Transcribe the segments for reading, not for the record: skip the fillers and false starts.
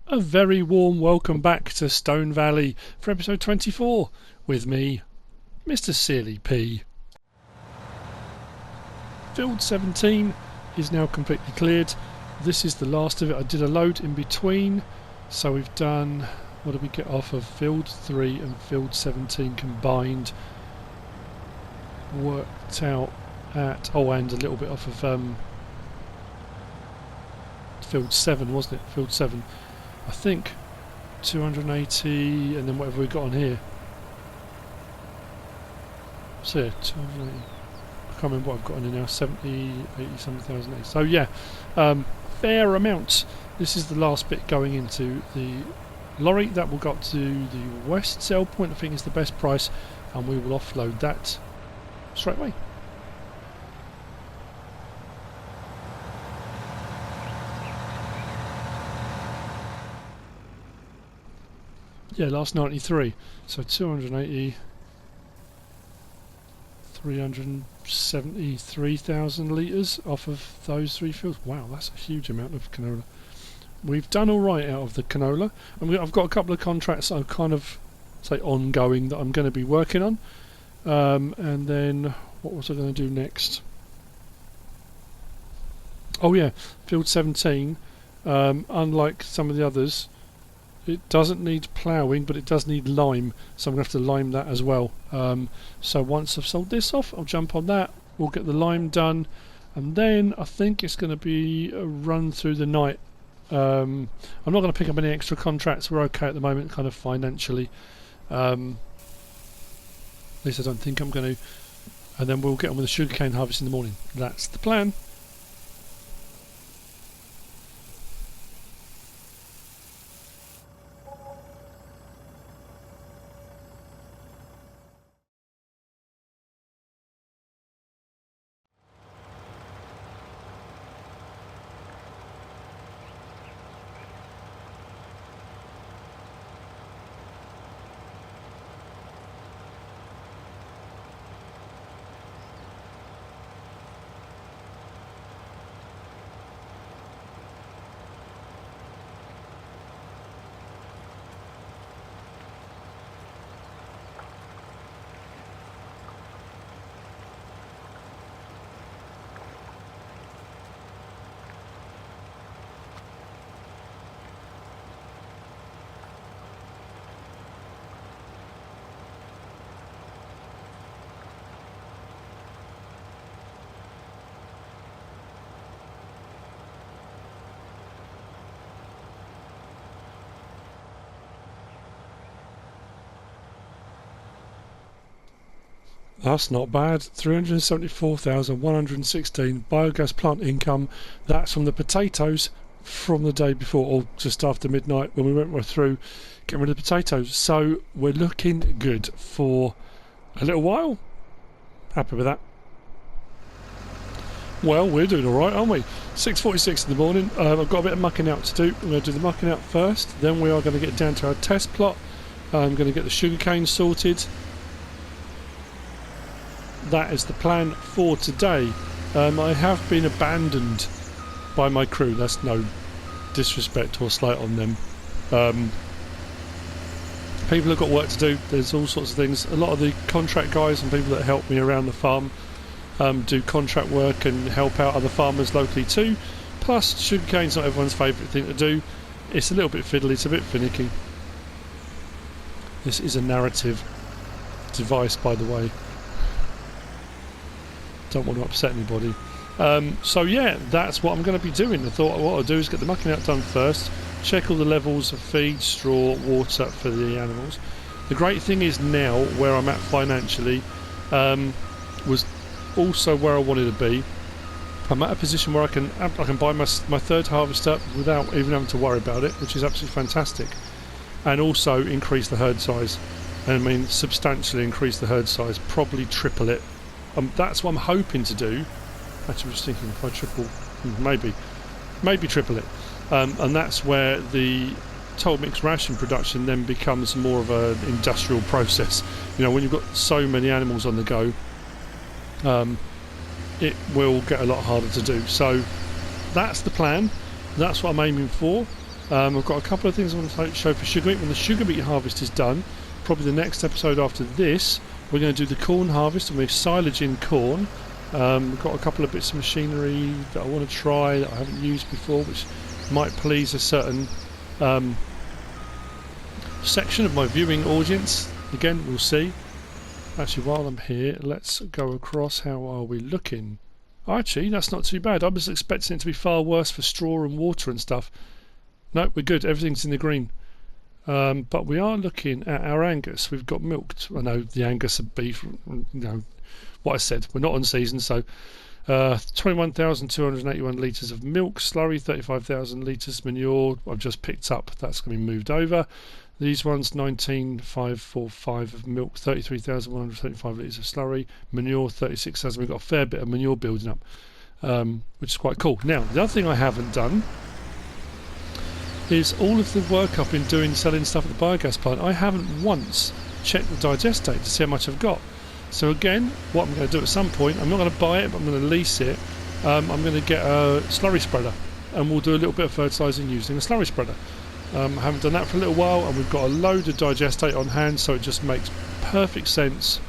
A very warm welcome back to Stone Valley for episode 24 with me, MrSealyp. Field 17 is now completely cleared. This is the last of it. I did a load in between, so we've done, what did we get off of Field 3 and Field 17 combined? Worked out at, and a little bit off of Field 7, wasn't it? Field 7. I think 280 and then whatever we got on here. So yeah, 280. I can't remember what I've got on here now. 70, 80 something thousand. So yeah, fair amount. This is the last bit going into the lorry. That will go up to the west sell point. I think is the best price, and we will offload that straight away. Yeah, last 93. So 280, 373,000 litres off of those three fields. Wow, that's a huge amount of canola. We've done alright out of the canola. And I've got a couple of contracts that are kind of, say, ongoing that I'm going to be working on. And then, what was I going to do next? Oh yeah, field 17, unlike some of the others, it doesn't need ploughing, but it does need lime, so I'm going to have to lime that as well. So once I've sold this off, I'll jump on that, we'll get the lime done, and then I think it's going to be a run through the night. I'm not going to pick up any extra contracts, we're okay at the moment kind of financially. At least I don't think I'm going to. And then we'll get on with the sugarcane harvest in the morning. That's the plan. That's not bad. 374,116 biogas plant income. That's from the potatoes from the day before, or just after midnight when we went right through getting rid of the potatoes. So we're looking good for a little while. Happy with that. Well, we're doing alright, aren't we? 6:46 in the morning. I've got a bit of mucking out to do. I'm going to do the mucking out first. Then we are going to get down to our test plot. I'm going to get the sugarcane sorted. That is the plan for today. I have been abandoned by my crew. That's no disrespect or slight on them. People have got work to do. There's all sorts of things. A lot of the contract guys and people that help me around the farm do contract work and help out other farmers locally too. Plus, sugarcane's not everyone's favourite thing to do. It's a little bit fiddly, it's a bit finicky. This is a narrative device, by the way. Don't want to upset anybody. So yeah, that's what I'm going to be doing. I thought what I'll do is get the mucking out done first, check all the levels of feed, straw, water for the animals. The great thing is now where I'm at financially was also where I wanted to be. I'm at a position where I can buy my third harvest up without even having to worry about it, which is absolutely fantastic, and also increase the herd size. I mean, substantially increase the herd size, probably triple it. That's what I'm hoping to do. Actually, I'm just thinking if I triple, maybe triple it, and that's where the total mix ration production then becomes more of an industrial process. You know, when you've got so many animals on the go, it will get a lot harder to do. So that's the plan. That's what I'm aiming for. I've got a couple of things I want to show for sugar beet. When the sugar beet harvest is done, probably the next episode after this, we're going to do the corn harvest, and we're silaging corn. We've got a couple of bits of machinery that I want to try that I haven't used before, which might please a certain section of my viewing audience. Again, we'll see. Actually, while I'm here, let's go across. How are we looking? Actually, that's not too bad. I was expecting it to be far worse for straw and water and stuff. No, we're good. Everything's in the green. But we are looking at our Angus. We've got milked. I know the Angus of beef, you know, what I said. We're not on season, so 21,281 litres of milk, slurry, 35,000 litres manure. I've just picked up. That's going to be moved over. These ones, 19,545 of milk, 33,135 litres of slurry, manure, 36,000. We've got a fair bit of manure building up, which is quite cool. Now, the other thing I haven't done is all of the work I've been doing selling stuff at the biogas plant. I haven't once checked the digestate to see how much I've got. So again, what I'm going to do at some point, I'm not going to buy it, but I'm going to lease it. I'm going to get a slurry spreader, and we'll do a little bit of fertilising using a slurry spreader. I haven't done that for a little while, and we've got a load of digestate on hand, so it just makes perfect sense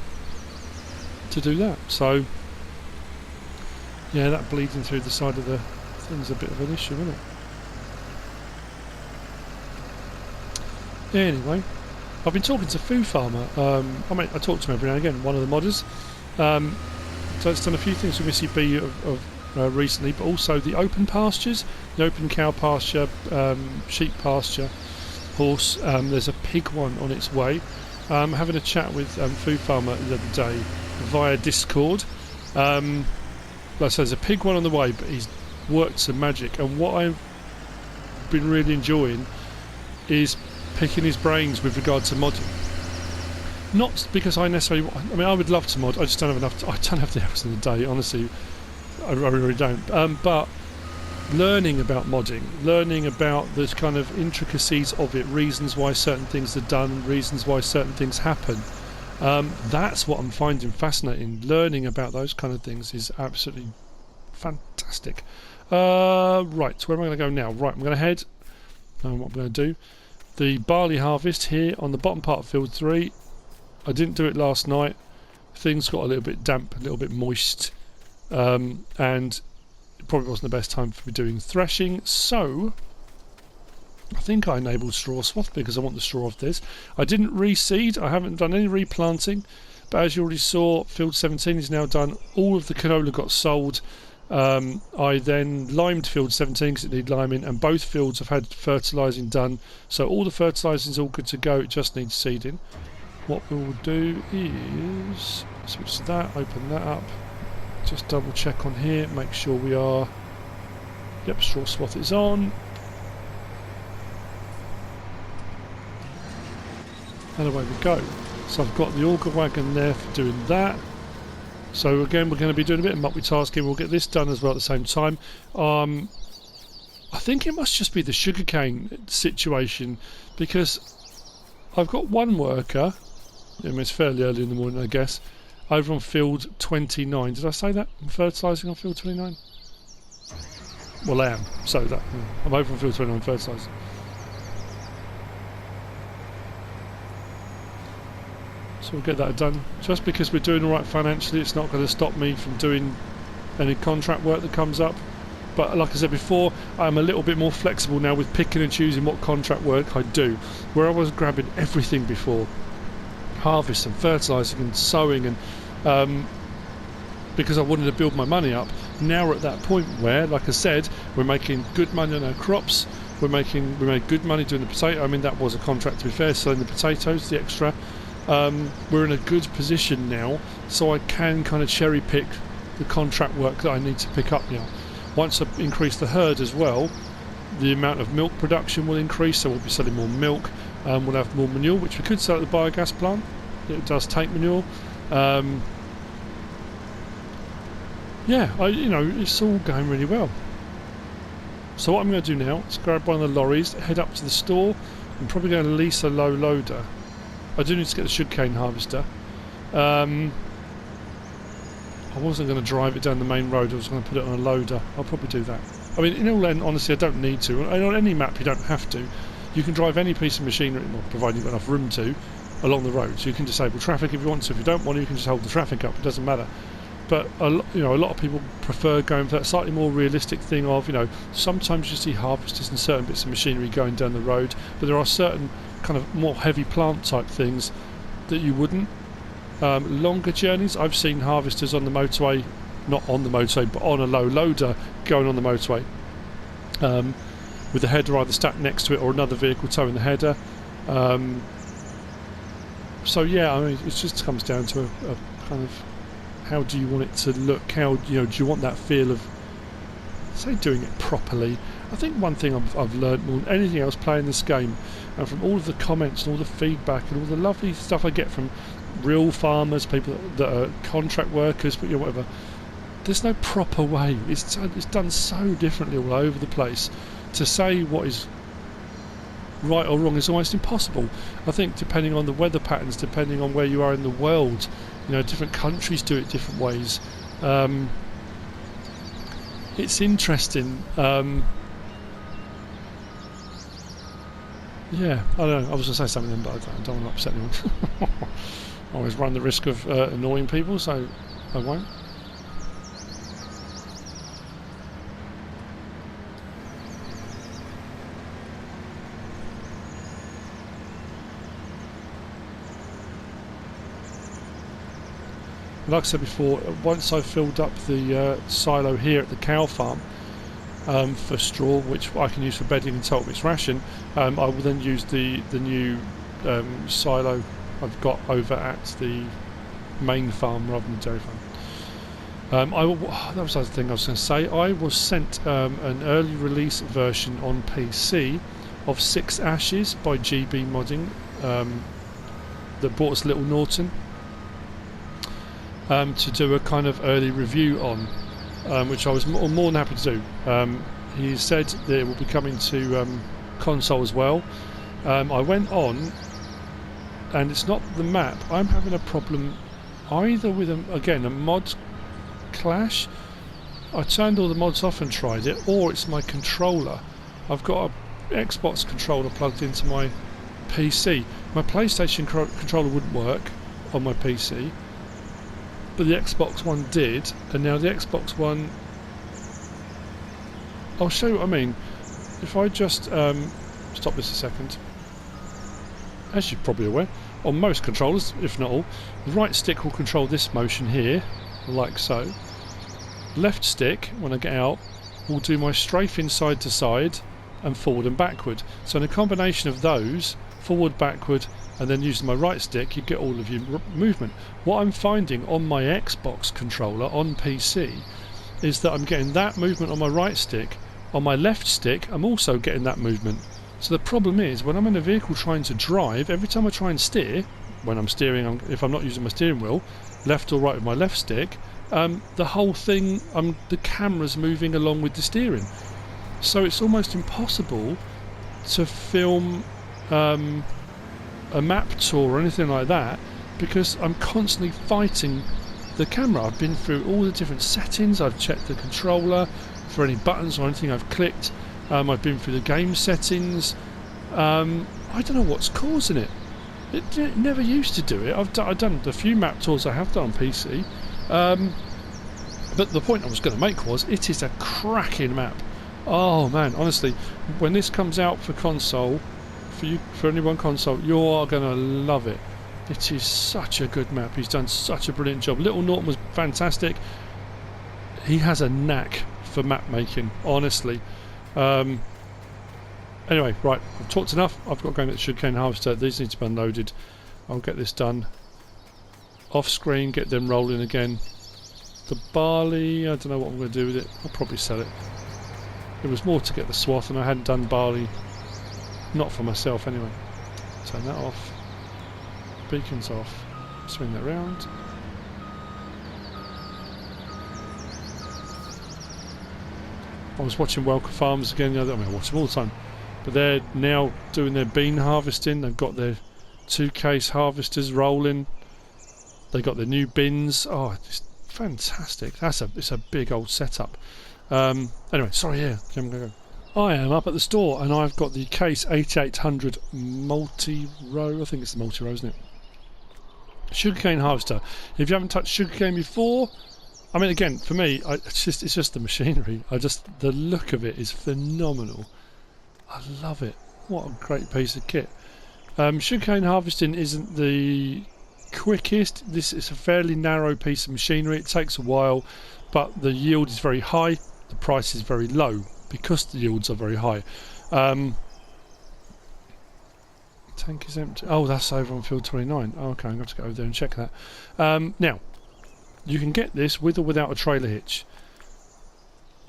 to do that. So yeah, that bleeding through the side of the thing's a bit of an issue, isn't it? Anyway, I've been talking to Food Farmer. I talk to him every now and again, one of the modders. So it's done a few things with MrSealyp recently, but also the open pastures, the open cow pasture, sheep pasture, horse. There's a pig one on its way. Having a chat with Food Farmer the other day via Discord. Like I said, there's a pig one on the way, but he's worked some magic. And what I've been really enjoying is picking his brains with regard to modding. Not because I necessarily, I mean, I would love to mod. I just don't have enough. I don't have the hours in the day, honestly. I really don't. But learning about modding, learning about the kind of intricacies of it, reasons why certain things are done, reasons why certain things happen. That's what I'm finding fascinating. Learning about those kind of things is absolutely fantastic. Right, where am I going to go now? Right, I'm going to head. What I'm going to do. The barley harvest here on the bottom part of field 3. I didn't do it last night. Things got a little bit damp, a little bit moist, and it probably wasn't the best time for me doing threshing. So I think I enabled straw swath because I want the straw off this. I didn't reseed. I haven't done any replanting, but as you already saw, field 17 is now done. All of the canola got sold. I then limed field 17 because it needed liming, and both fields have had fertilising done, so all the fertilising is all good to go. It just needs seeding. What we'll do is switch to that, open that up, just double check on here, make sure we are, yep, straw swath is on, and away we go. So I've got the auger wagon there for doing that. So again, we're going to be doing a bit of multitasking. We'll get this done as well at the same time. I think it must just be the sugarcane situation, because I've got one worker, I mean, it's fairly early in the morning I guess, over on field 29. Did I say that? I'm fertilising on field 29? Well, I am. So that I'm over on field 29 fertilising. So we'll get that done. Just because we're doing alright financially, it's not going to stop me from doing any contract work that comes up. But like I said before, I'm a little bit more flexible now with picking and choosing what contract work I do. Where I was grabbing everything before, harvest and fertilising and sowing, and because I wanted to build my money up, now we're at that point where, like I said, we're making good money on our crops. We made good money doing the potato. I mean, that was a contract to be fair, selling the potatoes, the extra. We're in a good position now, so I can kind of cherry pick the contract work that I need to pick up now. Once I increase the herd as well, the amount of milk production will increase, so we'll be selling more milk. We'll have more manure, which we could sell at the biogas plant. It does take manure. Yeah, it's all going really well. So what I'm going to do now is grab one of the lorries, head up to the store. I'm probably going to lease a low loader. I do need to get the sugarcane harvester. I'll I wasn't going to drive it down the main road, I was going to put it on a loader. I'll probably do that. I mean, in all end, honestly, I don't need to. And on any map, you don't have to. You can drive any piece of machinery, well, provided you've got enough room to, along the road. So you can disable traffic if you want to. If you don't want to, you can just hold the traffic up. It doesn't matter. But a lot of people prefer going for that slightly more realistic thing of, sometimes you see harvesters and certain bits of machinery going down the road, but there are certain kind of more heavy plant type things that you wouldn't. Longer journeys, I've seen harvesters on the motorway, not on the motorway, but on a low loader going on the motorway, with the header either stacked next to it or another vehicle towing the header. So yeah, I mean, it just comes down to a kind of, how do you want it to look? How do you want that feel of, say, doing it properly? I think one thing I've learned more than anything else playing this game, and from all of the comments and all the feedback and all the lovely stuff I get from real farmers, people that are contract workers, but whatever, there's no proper way. It's done so differently all over the place. To say what is right or wrong is almost impossible. I think depending on the weather patterns, depending on where you are in the world, different countries do it different ways. It's interesting. Yeah, I don't know. I was going to say something then, but I don't want to upset anyone. I always run the risk of annoying people, so I won't. Like I said before, once I've filled up the silo here at the cow farm for straw, which I can use for bedding and top mixed ration, I will then use the new silo I've got over at the main farm rather than the dairy farm. That was the other thing I was going to say. I was sent an early release version on PC of 6 Ashes by GB Modding that brought us Little Norton. To do a kind of early review on, which I was more than happy to do. He said that it will be coming to console as well. I went on, and it's not the map. I'm having a problem either with a mod clash. I turned all the mods off and tried it, or it's my controller. I've got an Xbox controller plugged into my PC. My PlayStation controller wouldn't work on my PC, but the Xbox One did, and now the Xbox One, I'll show you what I mean. If I just stop this a second, as you're probably aware, on most controllers, if not all, the right stick will control this motion here, like so. Left stick, when I get out, will do my strafing side to side and forward and backward. So in a combination of those, forward, backward, and then using my right stick, you get all of your movement. What I'm finding on my Xbox controller on PC is that I'm getting that movement on my right stick. On my left stick, I'm also getting that movement. So the problem is, when I'm in a vehicle trying to drive, every time I try and steer, when I'm steering, if I'm not using my steering wheel, left or right with my left stick, the whole thing, the camera's moving along with the steering. So it's almost impossible to film a map tour or anything like that, because I'm constantly fighting the camera. I've been through all the different settings, I've checked the controller for any buttons or anything I've clicked, I've been through the game settings. I don't know what's causing it. It never used to do it. I've done the few map tours I have done on PC, but the point I was going to make was, it is a cracking map. Oh man, honestly, when this comes out for console, for anyone console, you are going to love it. It is such a good map. He's done such a brilliant job. Little Norton was fantastic. He has a knack for map making, honestly. Anyway, right, I've talked enough. I've got to go and get the sugarcane harvester. These need to be unloaded. I'll get this done off screen, get them rolling again. The barley, I don't know what I'm going to do with it. I'll probably sell it. It was more to get the swath, and I hadn't done barley. Not for myself anyway. Turn that off. Beacons off. Swing that round. I was watching Welcome Farms again the other day. I watch them all the time. But they're now doing their bean harvesting. They've got their 2 case harvesters rolling. They got their new bins. Oh, it's fantastic. It's a big old setup. Anyway, sorry, yeah, I'm going to go. I am up at the store and I've got the Case 8800 multi-row. I think it's the multi-row, isn't it? Sugarcane harvester. If you haven't touched sugarcane before, I mean, again, for me, it's just the machinery. The look of it is phenomenal. I love it. What a great piece of kit. Sugarcane harvesting isn't the quickest. This is a fairly narrow piece of machinery. It takes a while, but the yield is very high. The price is very low because the yields are very high. Tank is empty. Oh, that's over on field 29. Oh, okay, I'm going to have to go over there and check that. Now, you can get this with or without a trailer hitch.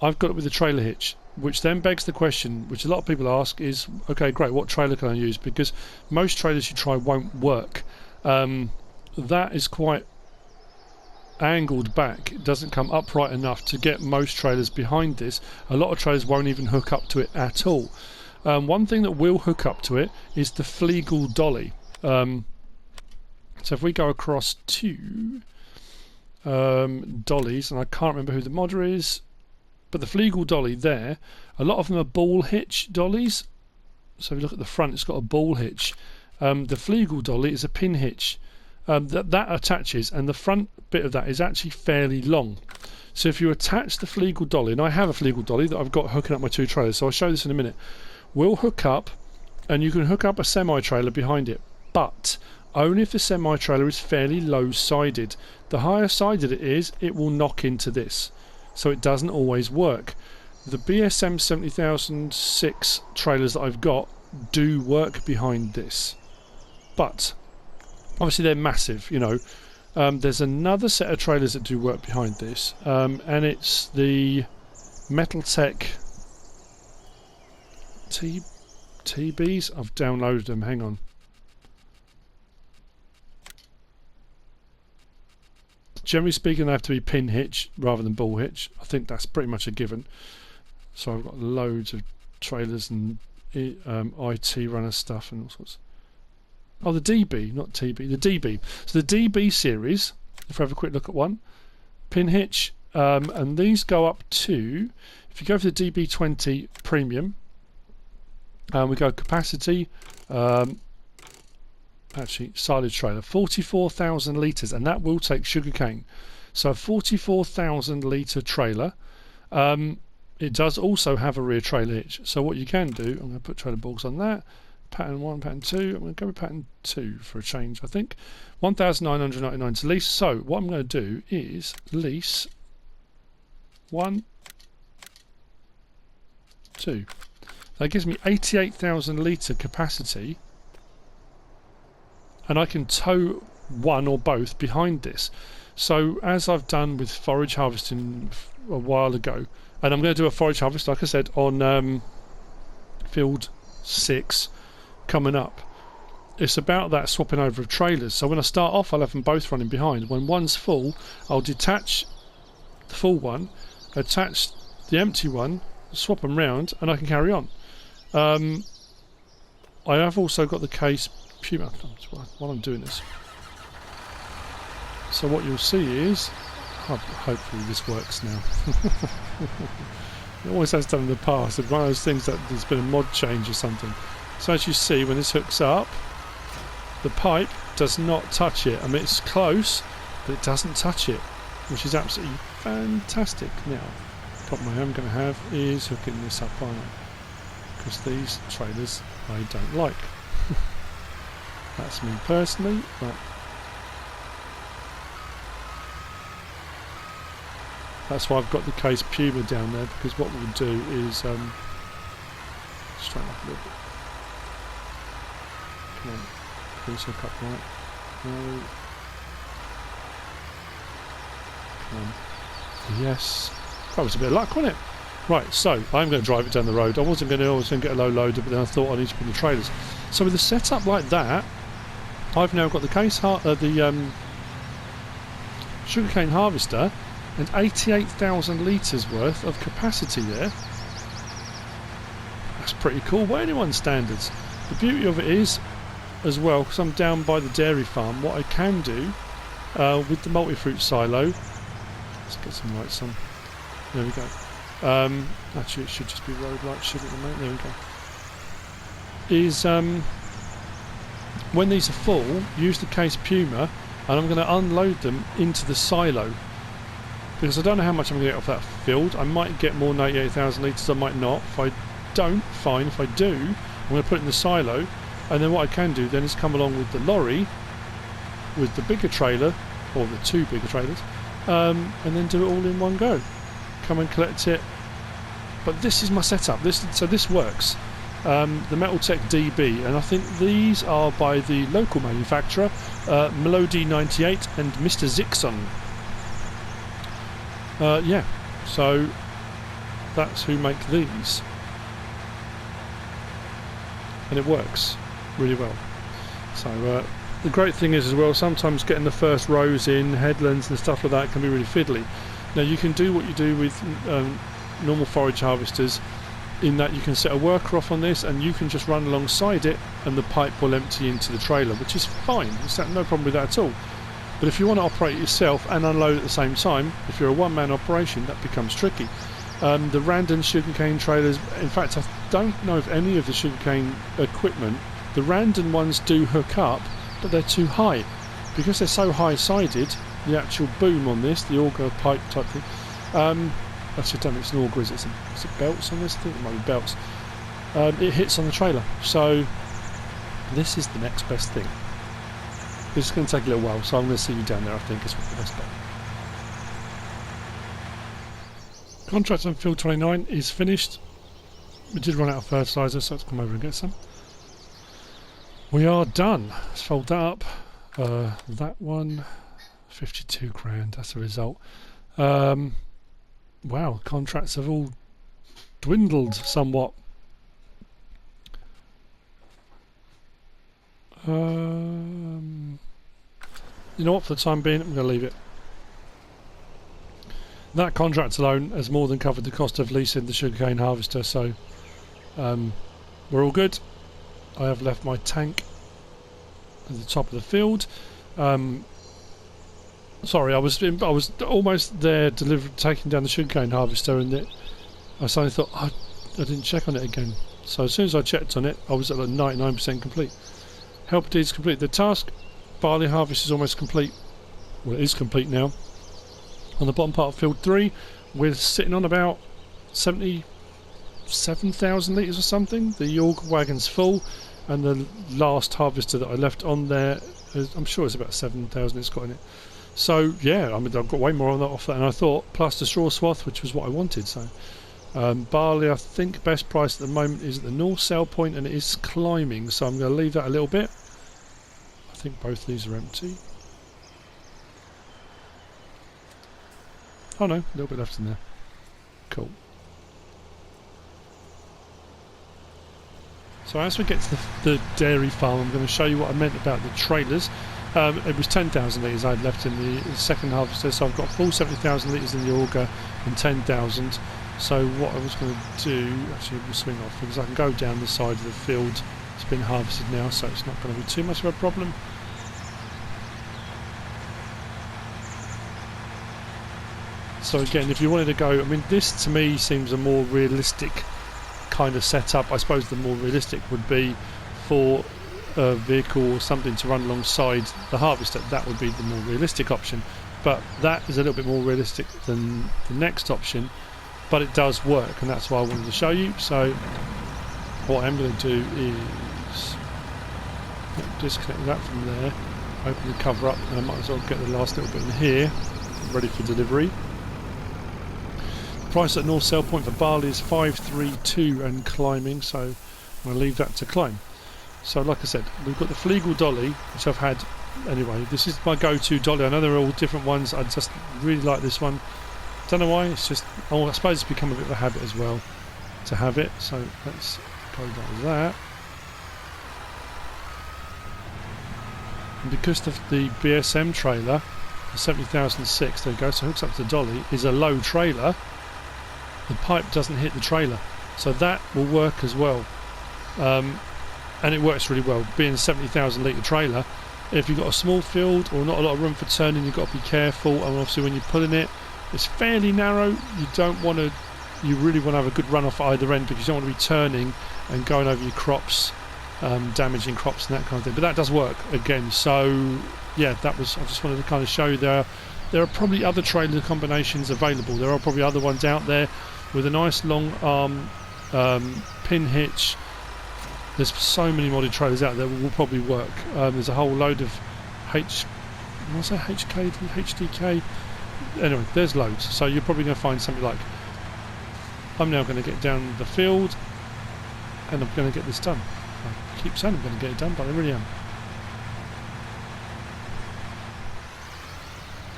I've got it with a trailer hitch, which then begs the question, which a lot of people ask, is, okay, great, what trailer can I use? Because most trailers you try won't work. That is quite angled back. It doesn't come upright enough to get most trailers behind this. A lot of trailers won't even hook up to it at all. One thing that will hook up to it is the Flegel dolly. So if we go across to dollies, and I can't remember who the modder is, but the Flegel dolly there, a lot of them are ball hitch dollies. So if you look at the front, it's got a ball hitch. The Flegel dolly is a pin hitch that attaches, and the front bit of that is actually fairly long. So if you attach the Flegel dolly, and I have a Flegel dolly that I've got hooking up my two trailers, so I'll show this in a minute. We'll hook up, and you can hook up a semi-trailer behind it, but only if the semi-trailer is fairly low-sided. The higher sided it is, it will knock into this, so it doesn't always work. The BSM 70006 trailers that I've got do work behind this, but obviously they're massive, you know. There's another set of trailers that do work behind this, and it's the Metaltech TBs. I've downloaded them, hang on. Generally speaking, they have to be pin hitch rather than ball hitch. I think that's pretty much a given. So I've got loads of trailers and IT runner stuff and all sorts. Oh, the DB, not TB, the DB. So the DB series, if we have a quick look at one, pin hitch, and these go up to, if you go for the DB20 premium, we go capacity, actually silage trailer, 44,000 litres, and that will take sugarcane. So a 44,000 litre trailer. It does also have a rear trailer hitch. So what you can do, I'm going to put trailer balls on that. Pattern 1, pattern 2. I'm going to go with pattern 2 for a change, I think. 1,999 to lease. So what I'm going to do is lease 1, 2. That gives me 88,000 litre capacity, and I can tow one or both behind this. So as I've done with forage harvesting a while ago, and I'm going to do a forage harvest, like I said, on field 6 coming up. It's about that swapping over of trailers. So when I start off, I'll have them both running behind. When one's full, I'll detach the full one, attach the empty one, swap them round, and I can carry on. I have also got the Case Puma while I'm doing this. So what you'll see is, hopefully this works now. It always has done in the past. It's one of those things that there's been a mod change or something. So as you see, when this hooks up, the pipe does not touch it. I mean, it's close, but it doesn't touch it, which is absolutely fantastic. Now, the problem I am going to have is hooking this up on it, because these trailers I don't like. That's me personally, but that's why I've got the Case Puma down there, because what we'll do is straighten up a little bit. Come on, please hook up right. No. Come on. Yes. That was a bit of luck, wasn't it? Right, so I'm going to drive it down the road. I was going to get a low loader, but then I thought I need to put the trailers. So with a setup like that, I've now got the sugarcane harvester and 88,000 litres worth of capacity there. That's pretty cool by anyone's standards. The beauty of it is, as well, because I'm down by the dairy farm, what I can do with the multi-fruit silo Let's get some lights on. There we go. Actually, it should just be road lights, shouldn't it, mate? There we go. Is when these are full, use the case Puma, and I'm going to unload them into the silo, because I don't know how much I'm going to get off that field. I might get more than 88,000 litres, I might not. If I don't, fine. If I do, I'm going to put it in the silo, and then what I can do then is come along with the lorry, with the bigger trailer, or the two bigger trailers, and then do it all in one go. Come and collect it. But this is my setup. So this works. The Metaltech DB, and I think these are by the local manufacturer, Melody 98 and Mr. Zixon. Yeah, so that's who make these, and it works really well. So the great thing is as well, sometimes getting the first rows in, headlands and stuff like that can be really fiddly. Now you can do what you do with normal forage harvesters, in that you can set a worker off on this and you can just run alongside it and the pipe will empty into the trailer, which is fine. There's no problem with that at all. But if you want to operate it yourself and unload at the same time, if you're a one-man operation, that becomes tricky. The Randon sugarcane trailers, in fact I don't know if any of the sugarcane equipment, the Randon ones do hook up, but they're too high. Because they're so high-sided, the actual boom on this, the auger pipe type thing, actually I don't think it's an auger, is it belts on this? I think it might be belts. It hits on the trailer, so this is the next best thing. This is going to take a little while, so I'm going to see you down there, I think, is the best bet. Contract on field 29 is finished. We did run out of fertiliser, so let's come over and get some. We are done. Let's fold that up. That one, 52 grand, that's the result. Wow, contracts have all dwindled somewhat. You know what, for the time being I'm going to leave it. That contract alone has more than covered the cost of leasing the sugarcane harvester, so we're all good. I have left my tank at the top of the field. Sorry, I was almost there taking down the sugarcane harvester, and I suddenly thought, I didn't check on it again. So as soon as I checked on it, I was at like 99% complete. Helper deeds complete the task. Barley harvest is almost complete. Well, it is complete now. On the bottom part of field 3, we're sitting on about 77,000 litres or something. The auger wagon's full, and the last harvester that I left on there, I'm sure it's about 7,000 it's got in it. So yeah, I mean, I've got way more on that off that than I thought, plus the straw swath, which was what I wanted. So barley, I think best price at the moment is at the north sell point, and it is climbing, so I'm going to leave that a little bit. I think both these are empty. Oh no, a little bit left in there. Cool. So as we get to the dairy farm, I'm going to show you what I meant about the trailers. It was 10,000 litres I had left in the second harvester, so I've got full 70,000 litres in the auger and 10,000. So what I was going to do, actually we'll swing off because I can go down the side of the field. It's been harvested now, so it's not going to be too much of a problem. So again, if you wanted to go, I mean, this to me seems a more realistic kind of setup. I suppose the more realistic would be for a vehicle or something to run alongside the harvester. That would be the more realistic option, but that is a little bit more realistic than the next option, but it does work, and that's why I wanted to show you. So what I'm going to do is disconnect that from there, open the cover up, and I might as well get the last little bit in here ready for delivery. The price at north sell point for barley is 532 and climbing, so I'm going to leave that to climb. So like I said, we've got the Flegel dolly, which I've had anyway. This is my go-to dolly. I know they're all different ones. I just really like this one. Don't know why. It's just, oh, I suppose it's become a bit of a habit as well to have it. So let's go like that. And because the BSM trailer, the 70,006, there you go, so hooks up to the dolly, is a low trailer, the pipe doesn't hit the trailer. So that will work as well. And it works really well. Being a 70,000 litre trailer, if you've got a small field or not a lot of room for turning, you've got to be careful, and obviously when you're pulling it, It's fairly narrow. You don't want to. You really want to have a good run off at either end because you don't want to be turning and going over your crops, damaging crops and that kind of thing. But that does work again. So yeah, that was. I just wanted to kind of show you there. There are probably other trailer combinations available. There are probably other ones out there with a nice long arm pin hitch. There's so many modded trailers out there that will probably work. There's a whole load of HDK. Anyway, there's loads. So you're probably going to find something like. I'm now going to get down the field, and I'm going to get this done. I keep saying I'm going to get it done, but I really am.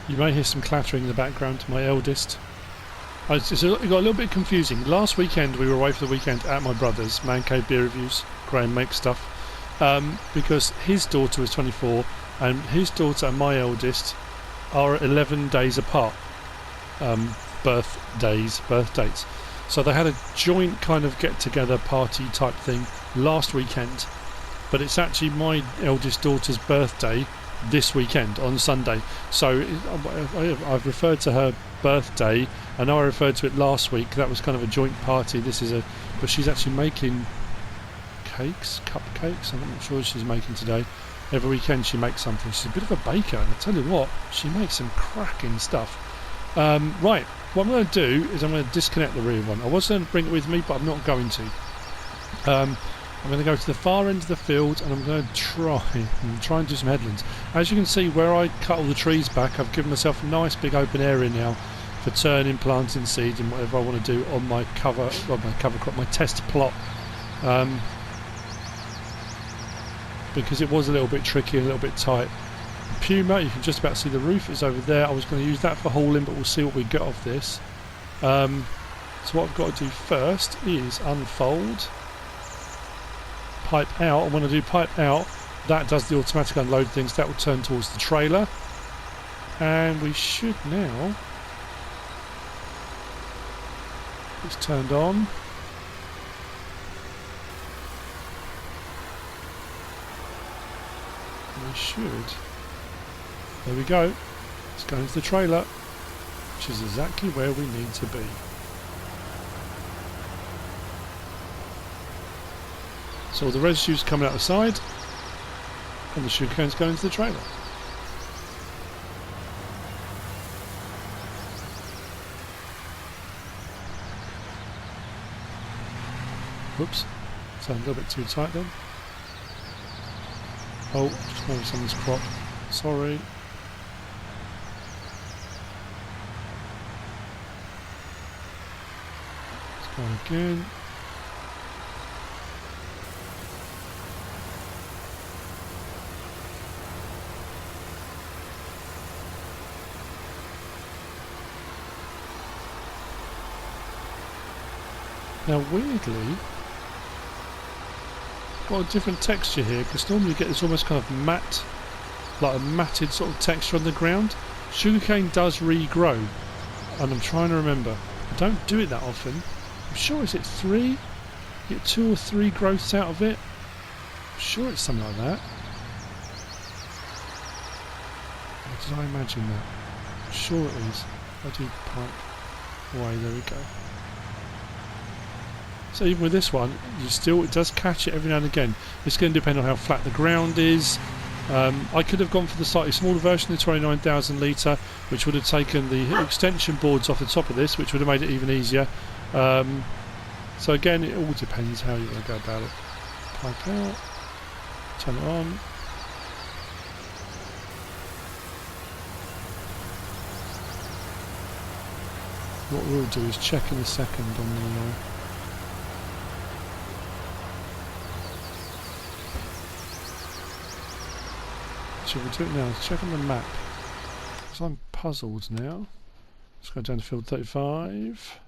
You may hear some clattering in the background. My eldest. It got a little bit confusing. Last weekend we were away for the weekend at my brother's, Man Cave Beer Reviews. Graham makes stuff. Because his daughter was 24, and his daughter and my eldest are 11 days apart. Birth dates. So they had a joint kind of get-together party type thing last weekend. But it's actually my eldest daughter's birthday this weekend on Sunday. So I've referred to her birthday. I know I referred to it last week. That was kind of a joint party. But she's actually making cupcakes. I'm not sure what she's making today. Every weekend she makes something. She's a bit of a baker, and I tell you what, she makes some cracking stuff. Right, what I'm going to do is I'm going to disconnect the rear one. I was going to bring it with me, but I'm not going to. I'm going to go to the far end of the field, and I'm going to try and do some headlands. As you can see, where I cut all the trees back, I've given myself a nice big open area now for turning, planting, seeding, whatever I want to do on my cover crop, my test plot. Because it was a little bit tricky, a little bit tight. Puma, you can just about see the roof is over there. I was going to use that for hauling, but we'll see what we get off this. So what I've got to do first is unfold, pipe out, and when I do pipe out, that does the automatic unload things. That will turn towards the trailer, and we should now. It's turned on. We should. There we go. It's going to the trailer, which is exactly where we need to be. So all the residue's coming out the side, and the sugarcane's going to the trailer. Whoops. Sounded a little bit too tight then. Oh, just moving someone's crop. Sorry. Let's go again. Now weirdly, got a different texture here, because normally you get this almost kind of matte, like a matted sort of texture on the ground. Sugarcane does regrow, and I'm trying to remember. I don't do it that often. I'm sure is it 3? You get 2 or 3 growths out of it. I'm sure it's something like that. Or did I imagine that? I'm sure it is. I do pipe away, there we go. So even with this one, it does catch it every now and again. It's going to depend on how flat the ground is. I could have gone for the slightly smaller version, the 29,000 litre, which would have taken the extension boards off the top of this, which would have made it even easier. So again, it all depends how you want to go about it. Pipe out, turn it on. What we'll do is check in a second on the... We'll do it now. Let's check on the map, because I'm puzzled now. Let's go down to field 35.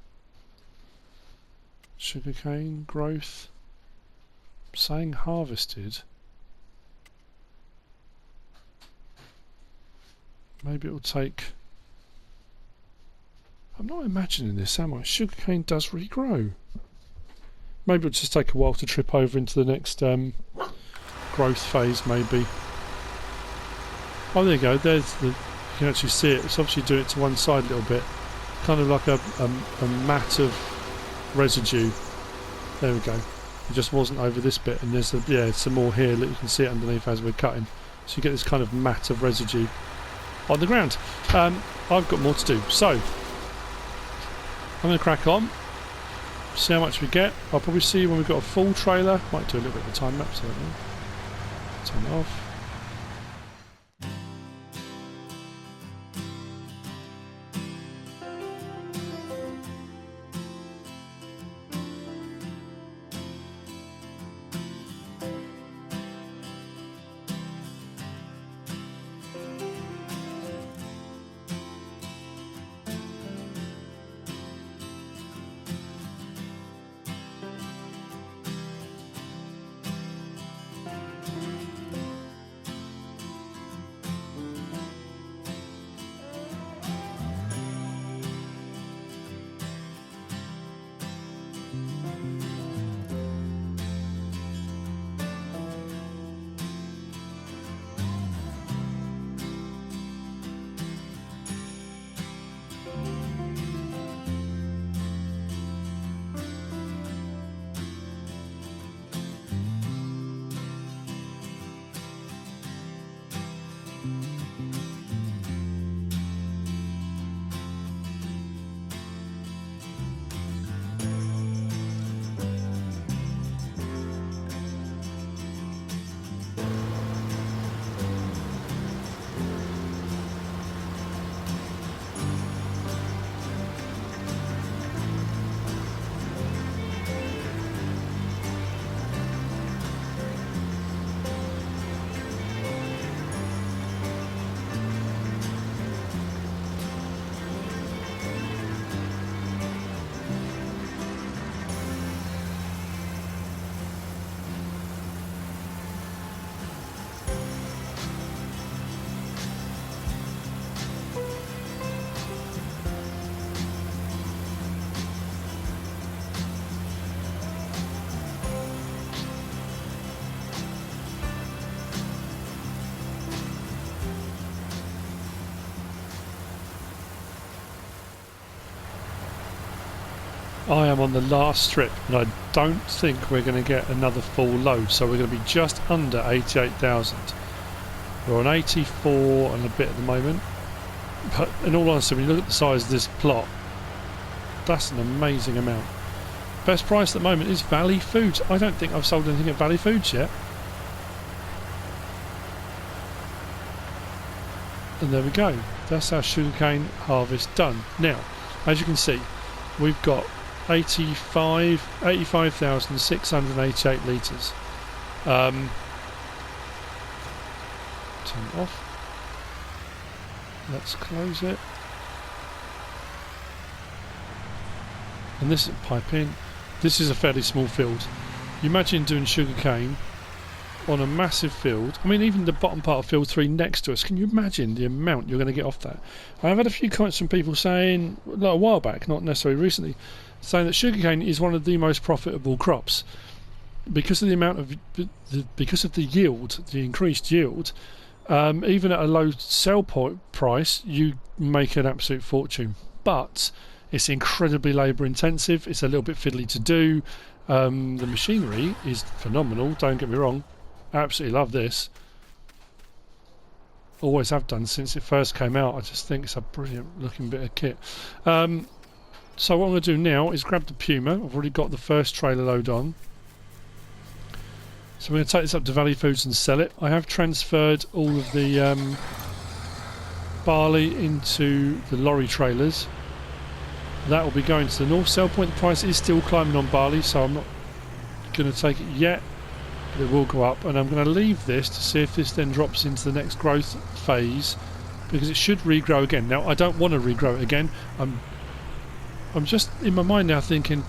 Sugarcane growth. Saying harvested. Maybe it'll take... I'm not imagining this, am I? Sugarcane does regrow. Maybe it'll just take a while to trip over into the next growth phase, maybe. Oh, there you go. There's the. You can actually see it. It's obviously doing it to one side a little bit. kind of like a mat of residue. There we go. It just wasn't over this bit, and there's some more here that you can see it underneath as we're cutting. So you get this kind of mat of residue on the ground. I've got more to do, so I'm going to crack on, see how much we get. I'll probably see you when we've got a full trailer. Might do a little bit of a time lapse, I don't know. Turn it off. I am on the last strip, and I don't think we're going to get another full load, so we're going to be just under 88,000. We're on 84 and a bit at the moment, but in all honesty, when you look at the size of this plot, that's an amazing amount. Best price at the moment is Valley Foods. I don't think I've sold anything at Valley Foods yet. And there we go. That's our sugarcane harvest done. Now, as you can see, we've got 85,688 litres. Turn it off. Let's close it. And this is pipe in. This is a fairly small field. You imagine doing sugarcane on a massive field. I mean, even the bottom part of field 3 next to us. Can you imagine the amount you're going to get off that? I've had a few comments from people saying, like a while back, not necessarily recently, saying that sugarcane is one of the most profitable crops because of the amount of because of the yield, the increased yield. Even at a low sell price, you make an absolute fortune. But it's incredibly labour intensive. It's a little bit fiddly to do. The machinery is phenomenal. Don't get me wrong. I absolutely love this. Always have done since it first came out. I just think it's a brilliant looking bit of kit. So what I'm going to do now is grab the Puma. I've already got the first trailer load on. So we're going to take this up to Valley Foods and sell it. I have transferred all of the barley into the lorry trailers. That will be going to the north sell point. The price is still climbing on barley, so I'm not going to take it yet. But it will go up, and I'm going to leave this to see if this then drops into the next growth phase, because it should regrow again. Now, I don't want to regrow it again. I'm just in my mind now thinking,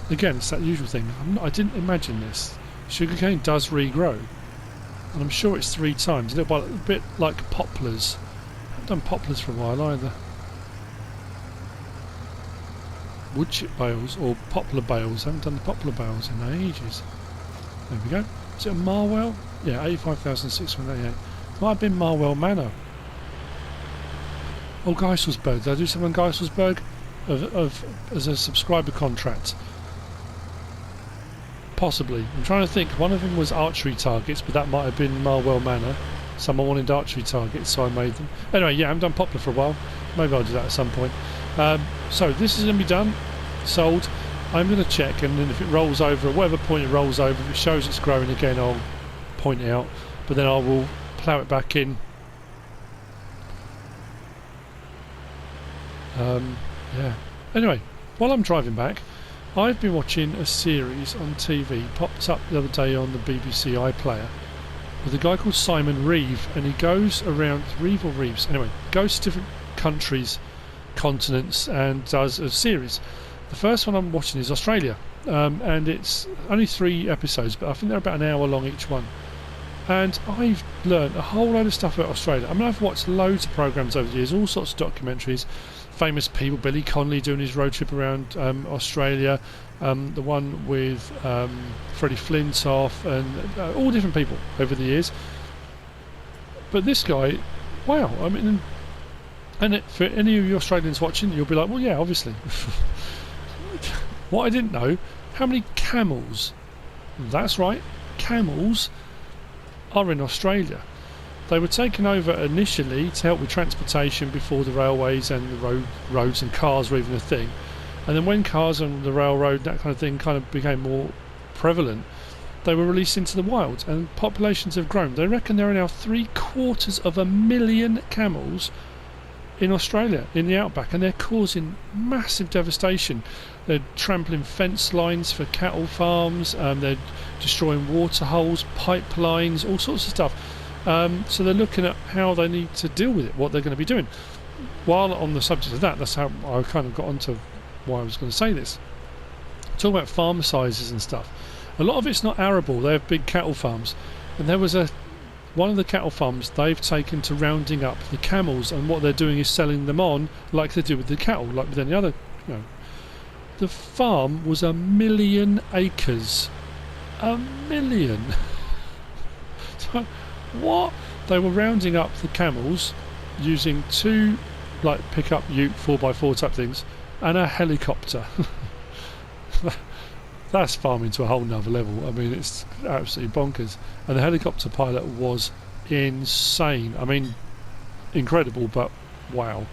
again, it's that usual thing. I didn't imagine this. Sugarcane does regrow, and I'm sure it's 3 times. A bit like poplars. I haven't done poplars for a while either. Wood chip bales or poplar bales. I haven't done the poplar bales in ages. There we go. Is it a Marwell? Yeah, 85,688. Might have been Marwell Manor. Oh, Geiselsberg. Did I do something on Geiselsberg? as a subscriber contract. Possibly. I'm trying to think. One of them was archery targets, but that might have been Marwell Manor. Someone wanted archery targets, so I made them. Anyway, yeah, I haven't done Poplar for a while. Maybe I'll do that at some point. So this is going to be done, sold. I'm going to check, and then if it rolls over, at whatever point it rolls over, if it shows it's growing again, I'll point it out. But then I will plough it back in. Yeah. Anyway, while I'm driving back, I've been watching a series on TV, popped up the other day on the BBC iPlayer, with a guy called Simon Reeve, and he goes around, Reeve or Reeves, anyway, goes to different countries, continents, and does a series. The first one I'm watching is Australia, and it's only 3 episodes, but I think they're about an hour long each one. And I've learned a whole load of stuff about Australia. I mean, I've watched loads of programmes over the years, all sorts of documentaries, famous people, Billy Connolly doing his road trip around Australia, the one with Freddie Flintoff, and all different people over the years. But this guy, wow, I mean, and for any of you Australians watching, you'll be like, well, yeah, obviously. What I didn't know, how many camels, that's right, camels are in Australia. They were taken over initially to help with transportation before the railways and the roads and cars were even a thing. And then when cars and the railroad, that kind of thing, kind of became more prevalent, they were released into the wild, and populations have grown. They reckon there are now 750,000 camels in Australia, in the outback, and they're causing massive devastation. They're trampling fence lines for cattle farms, they're destroying water holes, pipelines, all sorts of stuff. So they're looking at how they need to deal with it, what they're going to be doing. While on the subject of that, that's how I kind of got onto why I was going to say this. Talking about farm sizes and stuff. A lot of it's not arable, they have big cattle farms. And there was one of the cattle farms they've taken to rounding up the camels, and what they're doing is selling them on like they do with the cattle, like with any other, you know. The farm was 1 million acres. 1 million. So, what? They were rounding up the camels using 2 like pickup ute 4x4 type things and a helicopter. That's farming to a whole nother level. I mean, it's absolutely bonkers. And the helicopter pilot was insane. I mean, incredible, but wow.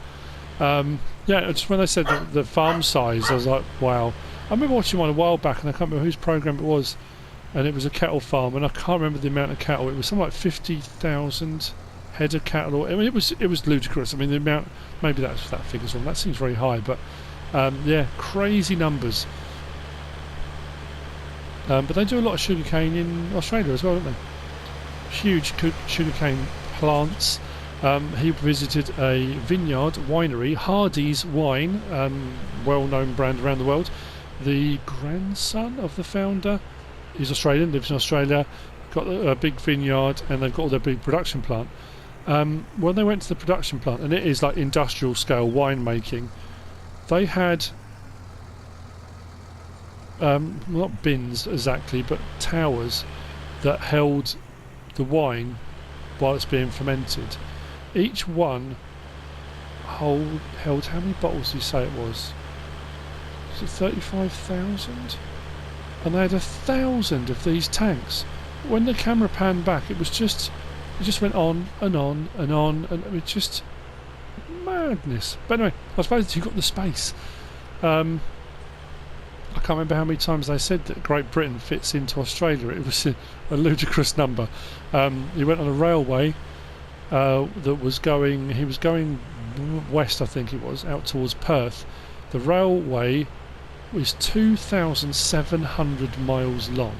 Yeah, just when they said the farm size, I was like, wow. I remember watching one a while back, and I can't remember whose program it was, and it was a cattle farm, and I can't remember the amount of cattle. It was something like 50,000 head of cattle. I mean, it was ludicrous. I mean, the amount, maybe that figure's wrong. That seems very high, but yeah, crazy numbers. But they do a lot of sugarcane in Australia as well, don't they? Huge sugarcane plants. He visited a vineyard winery, Hardy's Wine, well-known brand around the world. The grandson of the founder is Australian, lives in Australia, got a big vineyard, and they've got all their big production plant. When they went to the production plant, and it is like industrial scale winemaking, they had not bins exactly, but towers that held the wine while it's being fermented. Each one held how many bottles do you say it was? Was it 35,000? And they had 1,000 of these tanks. When the camera panned back, it just went on and on and on, and it was just madness. But anyway, I suppose you've got the space. I can't remember how many times they said that Great Britain fits into Australia. It was a ludicrous number. He went on a railway that was going, he was going west, I think it was, out towards Perth. The railway was 2,700 miles long.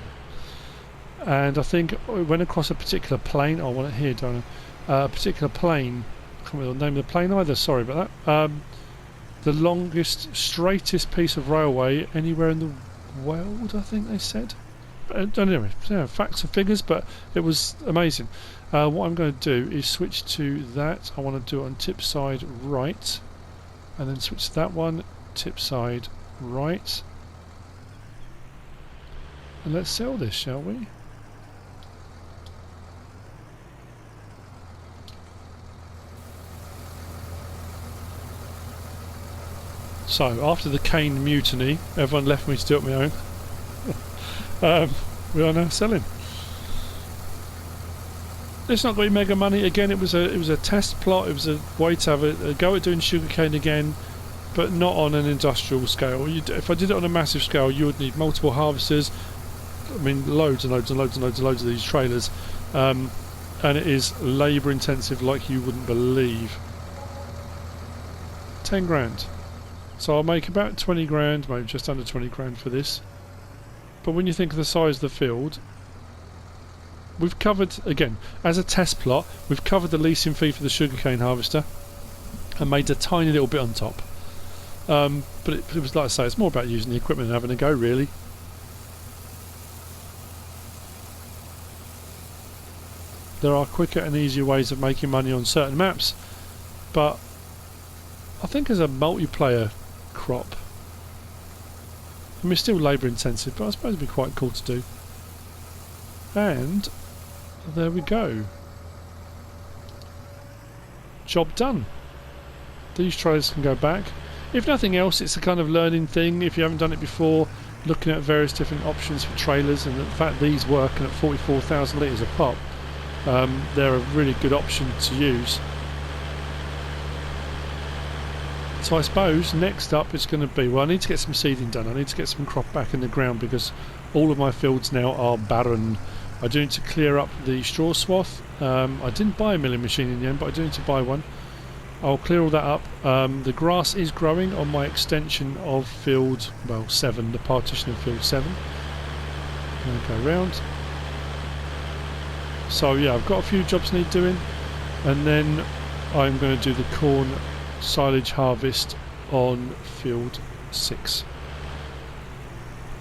And I think it went across a particular plain. I want it here, don't I? A particular plain. I can't remember the name of the plain either, sorry about that. The longest, straightest piece of railway anywhere in the world, I think they said. Anyway, yeah, facts and figures, but it was amazing. What I'm going to do is switch to that. I want to do it on tip side right, and then switch to that one, tip side right. And let's sell this, shall we? So after the CANE mutiny, everyone left me to do it on my own. We are now selling. It's not going to be mega money. Again, it was a test plot. It was a way to have a go at doing sugarcane again, but not on an industrial scale. If I did it on a massive scale, you would need multiple harvesters. I mean, loads and loads and loads and loads and loads of these trailers, and it is labour intensive like you wouldn't believe. 10 grand. So I'll make about 20 grand, maybe just under 20 grand for this. But when you think of the size of the field, we've covered, again, as a test plot, we've covered the leasing fee for the sugarcane harvester and made a tiny little bit on top. But it was, like I say, it's more about using the equipment and having a go, really. There are quicker and easier ways of making money on certain maps, but I think as a multiplayer crop, I mean, it's still labour intensive, but I suppose it'd be quite cool to do. And there we go. Job done. These trailers can go back. If nothing else, it's a kind of learning thing. If you haven't done it before, looking at various different options for trailers, and the fact these working at 44,000 litres a pop, they're a really good option to use. So I suppose next up it's going to be, well, I need to get some seeding done. I need to get some crop back in the ground because all of my fields now are barren. I do need to clear up the straw swath. I didn't buy a milling machine in the end, but I do need to buy one. I'll clear all that up. The grass is growing on my extension of field, well, 7, the partition of field 7. I'm going to go round. So yeah, I've got a few jobs need doing, and then I'm going to do the corn silage harvest on field 6.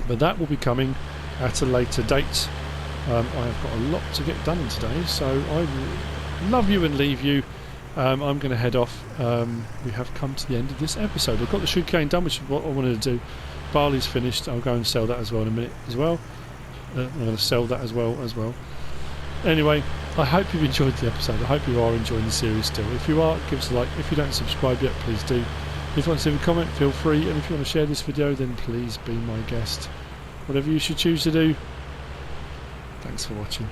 But that will be coming at a later date. I have got a lot to get done today, so I love you and leave you. I'm going to head off. We have come to the end of this episode. I've got the sugarcane done, which is what I wanted to do. Barley's finished. I'll go and sell that as well in a minute as well. I'm going to sell that as well. Anyway, I hope you've enjoyed the episode. I hope you are enjoying the series still. If you are, give us a like. If you don't subscribe yet, please do. If you want to leave a comment, feel free. And if you want to share this video, then please be my guest. Whatever you should choose to do. Thanks for watching.